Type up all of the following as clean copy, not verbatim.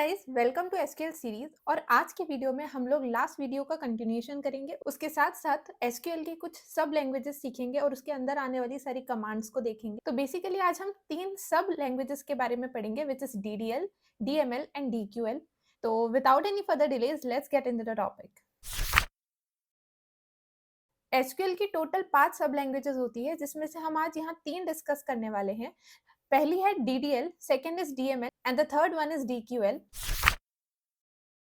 Guys, welcome to SQL series. और आज के वीडियो में हम लोग लास्ट वीडियो का कंटिन्यूएशन करेंगे। उसके साथ साथ एसक्यूएल की कुछ सब लैंग्वेजेस सीखेंगे और उसके अंदर आने वाली सारी कमांड्स को देखेंगे। तो बेसिकली आज हम तीन सब लैंग्वेजेस के बारे में पढ़ेंगे, which is DDL, DML and DQL. तो without any further delays, let's get into the topic. SQL की टोटल 5 सब लैंग्वेजेस होती है, जिसमें से हम आज यहाँ 3 डिस्कस करने वाले हैं। पहली है DDL, second is DML and the third one is DQL.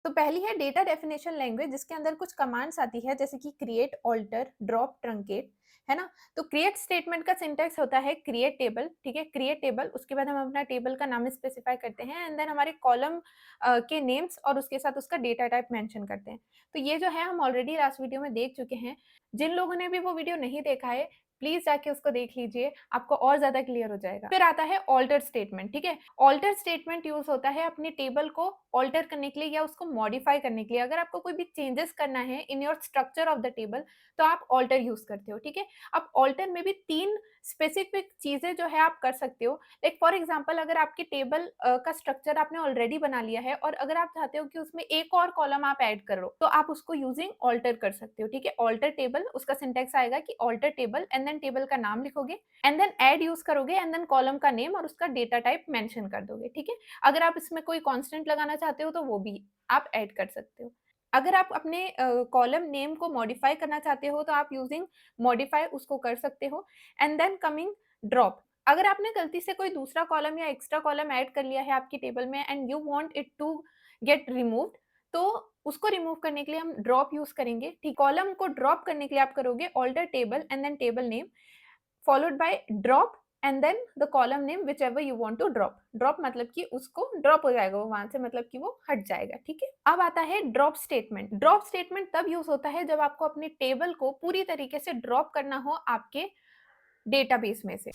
तो पहली है डेटा डेफिनेशन लैंग्वेज, जिसके अंदर कुछ कमांड्स आती है जैसे कि क्रिएट, ऑल्टर, ड्रॉप, ट्रंकेट, है ना। तो क्रिएट स्टेटमेंट का सिंटैक्स होता है क्रिएट टेबल, ठीक है, क्रिएट टेबल। उसके बाद हम अपना टेबल का नाम स्पेसिफाई करते हैं एंड देन हमारे कॉलम के नेम्स और उसके साथ उसका डेटा टाइप मेंशन करते हैं। तो ये जो है हम ऑलरेडी लास्ट वीडियो में देख चुके हैं। जिन लोगों ने भी वो वीडियो नहीं देखा है, प्लीज जाके उसको देख लीजिए, आपको और ज्यादा क्लियर हो जाएगा। फिर आता है ऑल्टर स्टेटमेंट, ठीक है। ऑल्टर स्टेटमेंट यूज होता है अपने टेबल को ऑल्टर करने के लिए या उसको मॉडिफाई करने के लिए। अगर आपको कोई भी चेंजेस करना है in your structure of the table, तो आप ऑल्टर यूज करते हो, ठीक है। अब ऑल्टर में भी 3 स्पेसिफिक चीजें जो है आप कर सकते हो। लाइक फॉर एग्जांपल, अगर आपके टेबल का स्ट्रक्चर आपने ऑलरेडी बना लिया है और अगर आप चाहते हो कि उसमें एक और कॉलम आप ऐड करो, तो आप उसको यूजिंग ऑल्टर कर सकते हो, ठीक है। ऑल्टर टेबल, उसका सिंटैक्स आएगा कि alter table and then table का नाम लिखोगे एंड देन ऐड यूज करोगे एंड देन कॉलम का नेम और उसका डेटा टाइप मेंशन कर दोगे, ठीक है। अगर आप इसमें कोई कांस्टेंट लगाना चाहते हो तो वो भी आप ऐड कर सकते हो। अगर आप अपने कॉलम नेम को मॉडिफाई करना चाहते हो तो आप यूजिंग मॉडिफाई उसको कर सकते हो। एंड देन कमिंग ड्रॉप, अगर आपने गलती से कोई दूसरा कॉलम या एक्स्ट्रा कॉलम ऐड कर लिया है आपकी टेबल में and you want it to get removed, तो उसको रिमूव करने के लिए हम ड्रॉप यूज करेंगे, ठीक। कॉलम को ड्रॉप करने के लिए आप करोगे alter table and then table name followed by drop and then the column name whichever you want to drop. Drop मतलब कि उसको ड्रॉप हो जाएगा, वो वहां से मतलब कि वो हट जाएगा, ठीक है। अब आता है ड्रॉप स्टेटमेंट। ड्रॉप स्टेटमेंट तब यूज होता है जब आपको अपने टेबल को पूरी तरीके से ड्रॉप करना हो आपके डेटाबेस में से।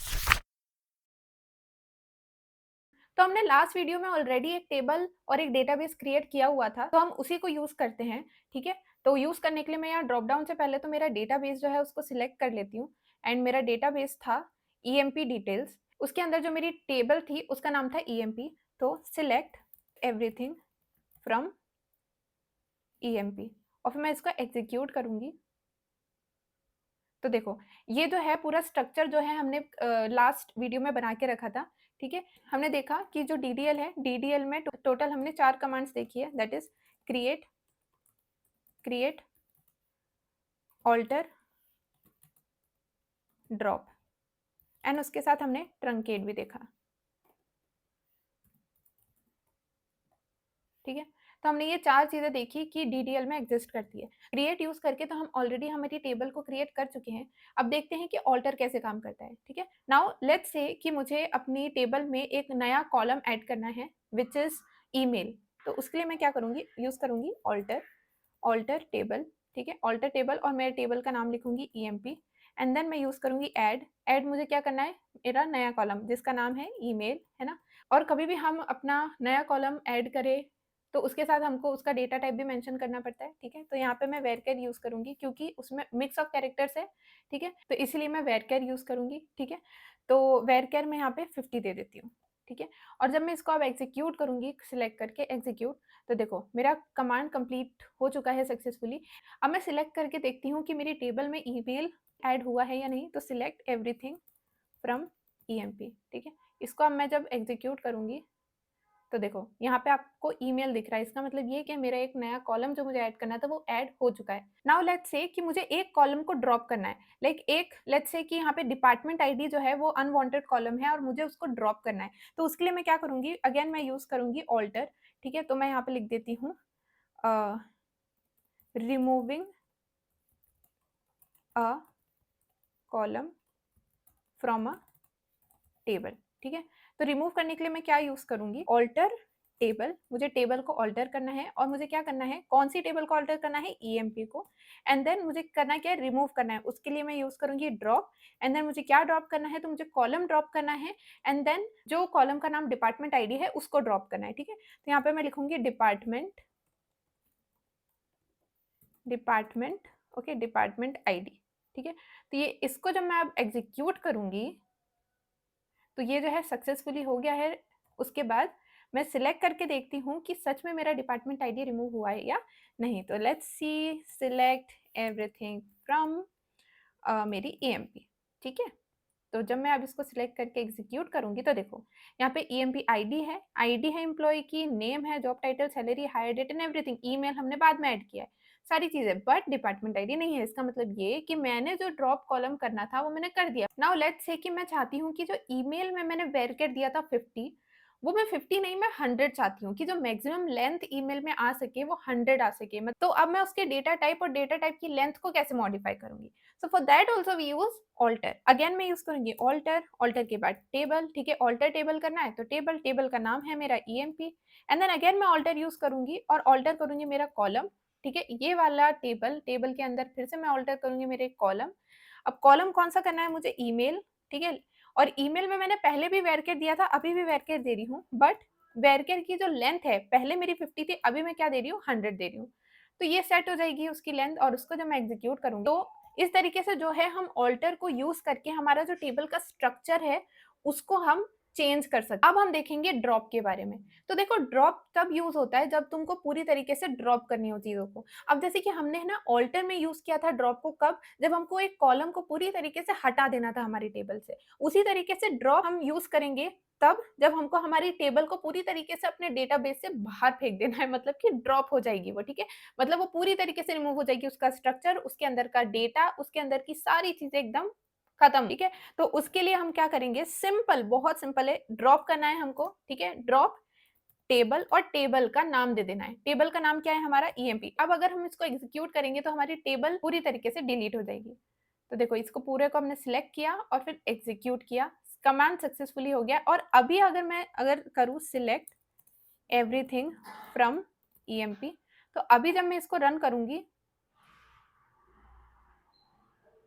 तो हमने लास्ट वीडियो में ऑलरेडी एक टेबल और एक डेटाबेस क्रिएट किया हुआ था, तो हम उसी को यूज करते हैं, ठीक है। तो यूज करने के लिए मैं यहाँ ड्रॉप डाउन से पहले तो मेरा डेटाबेस जो है उसको सिलेक्ट कर लेती हूँ एंड मेरा डेटाबेस था ईएमपी डिटेल्स। उसके अंदर जो मेरी टेबल थी उसका नाम था ईएमपी। तो सिलेक्ट एवरीथिंग फ्रॉम ईएमपी और फिर मैं इसको एग्जीक्यूट करूंगी। तो देखो, ये जो है पूरा स्ट्रक्चर जो है हमने लास्ट वीडियो में बना के रखा था, ठीक है। हमने देखा कि जो डीडीएल है, डीडीएल में टोटल हमने 4 कमांड्स देखी है, that is create, create, alter, drop and उसके साथ हमने ट्रंकेट भी देखा, ठीक है। तो हमने ये 4 चीजें देखी कि डीडीएल में एग्जिस्ट करती है। क्रिएट यूज करके तो हम ऑलरेडी हमारी टेबल को क्रिएट कर चुके हैं। अब देखते हैं कि ऑल्टर कैसे काम करता है, ठीक है। नाउ लेट्स से कि मुझे अपनी टेबल में एक नया कॉलम ऐड करना है विच इज ईमेल। तो उसके लिए मैं क्या करूंगी, यूज करूंगी ऑल्टर, ऑल्टर टेबल, ठीक है। ऑल्टर टेबल और मेरे टेबल का नाम लिखूंगी ईएमपी एंड देन मैं यूज करूंगी ऐड। ऐड मुझे क्या करना है, मेरा नया कॉलम जिसका नाम है ईमेल, है ना। और कभी भी हम अपना नया कॉलम ऐड करें तो उसके साथ हमको उसका डेटा टाइप भी मेंशन करना पड़ता है, ठीक है। तो यहाँ पे मैं वेरकेर यूज करूंगी क्योंकि उसमें मिक्स ऑफ कैरेक्टर्स है, ठीक है। तो इसीलिए मैं वेरकेर यूज करूंगी, ठीक है। तो वेरकेर में यहाँ पे 50 दे देती हूँ, ठीक है। और जब मैं इसको अब एग्जीक्यूट करूंगी, सिलेक्ट करके एग्जीक्यूट, तो देखो मेरा कमांड कंप्लीट हो चुका है सक्सेसफुली। अब मैं सिलेक्ट करके देखती हूँ कि मेरी टेबल में ईमेल ऐड हुआ है या नहीं। तो सिलेक्ट एवरीथिंग फ्रॉम ईएमपी, ठीक है। इसको अब मैं जब एग्जीक्यूट करूंगी तो देखो यहाँ पे आपको ईमेल दिख रहा है, इसका मतलब ये कि मेरा एक नया कॉलम जो मुझे ऐड करना था वो ऐड हो चुका है। नाउ लेट्स से कि मुझे एक कॉलम को ड्रॉप करना है, लाइक एक लेट्स से कि यहाँ पे डिपार्टमेंट आईडी जो है वो अनवांटेड कॉलम है और मुझे उसको ड्रॉप करना है। तो उसके लिए मैं क्या करूंगी, अगेन मैं यूज करूंगी ऑल्टर, ठीक है। तो मैं यहाँ पे लिख देती हूँ removing a column from a table, ठीक है। तो रिमूव करने के लिए मैं क्या यूज करूंगी, ऑल्टर टेबल। मुझे टेबल को ऑल्टर करना है और मुझे क्या करना है, कौन सी टेबल को ऑल्टर करना है, ईएमपी को। एंड देन मुझे करना क्या है, रिमूव करना है। उसके लिए मैं यूज करूंगी ड्रॉप एंड देन मुझे क्या ड्रॉप करना है, तो मुझे कॉलम ड्रॉप करना है एंड देन जो कॉलम का नाम डिपार्टमेंट आईडी है उसको ड्रॉप करना है, ठीक है। तो यहाँ पे मैं लिखूंगी department, department, okay, department ID, ठीक है। तो ये इसको जब मैं अब एग्जीक्यूट करूंगी तो ये जो है सक्सेसफुली हो गया है। उसके बाद मैं सिलेक्ट करके देखती हूँ कि सच में मेरा डिपार्टमेंट आईडी रिमूव हुआ है या नहीं। तो let's see, select everything from मेरी ईएमपी, ठीक है। तो जब मैं अब इसको सिलेक्ट करके एग्जीक्यूट करूंगी तो देखो यहाँ पे ईएमपी आईडी है एम्प्लॉय की, नेम है, job title, salary, hire date and everything, email हमने बाद में ऐड किया है, सारी चीजें, बट डिपार्टमेंट आईडी नहीं है। इसका मतलब ये कि मैंने जो ड्रॉप कॉलम करना था वो मैंने कर दिया। नाउ लेट्स से कि मैं चाहती हूँ कि जो ईमेल में मैंने वेरकेट दिया था 50, वो मैं 50 नहीं, मैं 100 चाहती हूँ कि जो मैक्सिमम लेंथ ईमेल में आ सके वो 100 आ सके। तो अब मैं उसके डेटा टाइप और डेटा टाइप की लेंथ को कैसे मॉडिफाई करूंगी? So for that also we use alter. Again मैं यूज करूंगी ऑल्टर, ऑल्टर के बाद टेबल, ठीक है। ऑल्टर टेबल करना है तो टेबल, टेबल का नाम है मेरा ईएमपी, एंड देन अगेन मैं ऑल्टर यूज करूंगी और ऑल्टर करूंगी मेरा कॉलम, ठीक है। ये वाला टेबल, टेबल के अंदर फिर से मैं ऑल्टर करूंगी मेरे कॉलम। अब कॉलम कौन सा करना है मुझे? ईमेल, ठीक है। और ईमेल में मैंने पहले भी वेरकेट दिया था, अभी भी वेरकेट दे रही हूँ, बट वेरकेट की जो लेंथ है पहले मेरी 50 थी, अभी मैं क्या दे रही हूँ? 100 दे रही हूँ। तो ये सेट हो जाएगी उसकी लेंथ, और उसको जब मैं एग्जीक्यूट करूंगी तो इस तरीके से जो है हम ऑल्टर को यूज करके हमारा जो टेबल का स्ट्रक्चर है उसको हम चेंज कर सकते। अब हम देखेंगे ड्रॉप के बारे में। तो देखो ड्रॉप तब यूज होता है जब तुमको पूरी तरीके से ड्रॉप करनी हो चीजों को। अब जैसे कि हमने ना ऑल्टर में यूज किया था ड्रॉप को, कब? जब हमको एक कॉलम को पूरी तरीके से हटा देना था हमारी टेबल से। उसी तरीके से ड्रॉप हम यूज करेंगे तब जब हमको हमारी टेबल को पूरी तरीके से अपने डेटाबेस से बाहर फेंक देना है, मतलब कि ड्रॉप हो जाएगी वो, ठीक है। मतलब वो पूरी तरीके से रिमूव हो जाएगी, उसका स्ट्रक्चर, उसके अंदर का डेटा, उसके अंदर की सारी चीजें एकदम खत्म, ठीक है। तो उसके लिए हम क्या करेंगे? सिंपल, बहुत सिंपल है। ड्रॉप करना है हमको, ठीक है। ड्रॉप टेबल, और टेबल का नाम दे देना है। टेबल का नाम क्या है? हमारा ईएमपी। अब अगर हम इसको एग्जीक्यूट करेंगे तो हमारी टेबल पूरी तरीके से डिलीट हो जाएगी। तो देखो इसको पूरे को हमने सिलेक्ट किया और फिर एग्जीक्यूट किया, कमांड सक्सेसफुली हो गया। और अभी अगर करूँ सिलेक्ट एवरीथिंग फ्रॉम ईएमपी, तो अभी जब मैं इसको रन करूंगी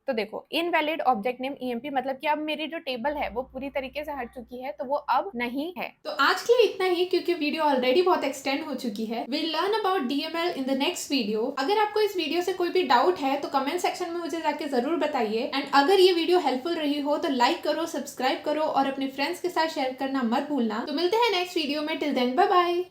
तो देखो इनवैलिड ऑब्जेक्ट नेम ईएमपी, मतलब कि अब मेरी जो टेबल है वो पूरी तरीके से हट चुकी है, तो वो अब नहीं है। तो आज के लिए इतना ही, क्योंकि वीडियो ऑलरेडी बहुत एक्सटेंड हो चुकी है। Will learn about DML in the next video. अगर आपको इस वीडियो से कोई भी डाउट है तो कमेंट सेक्शन में मुझे जाके जरूर बताइए। एंड अगर ये वीडियो हेल्पफुल रही हो तो लाइक करो, सब्सक्राइब करो और अपने फ्रेंड्स के साथ शेयर करना मत भूलना। तो मिलते हैं नेक्स्ट वीडियो में। Till then bye bye.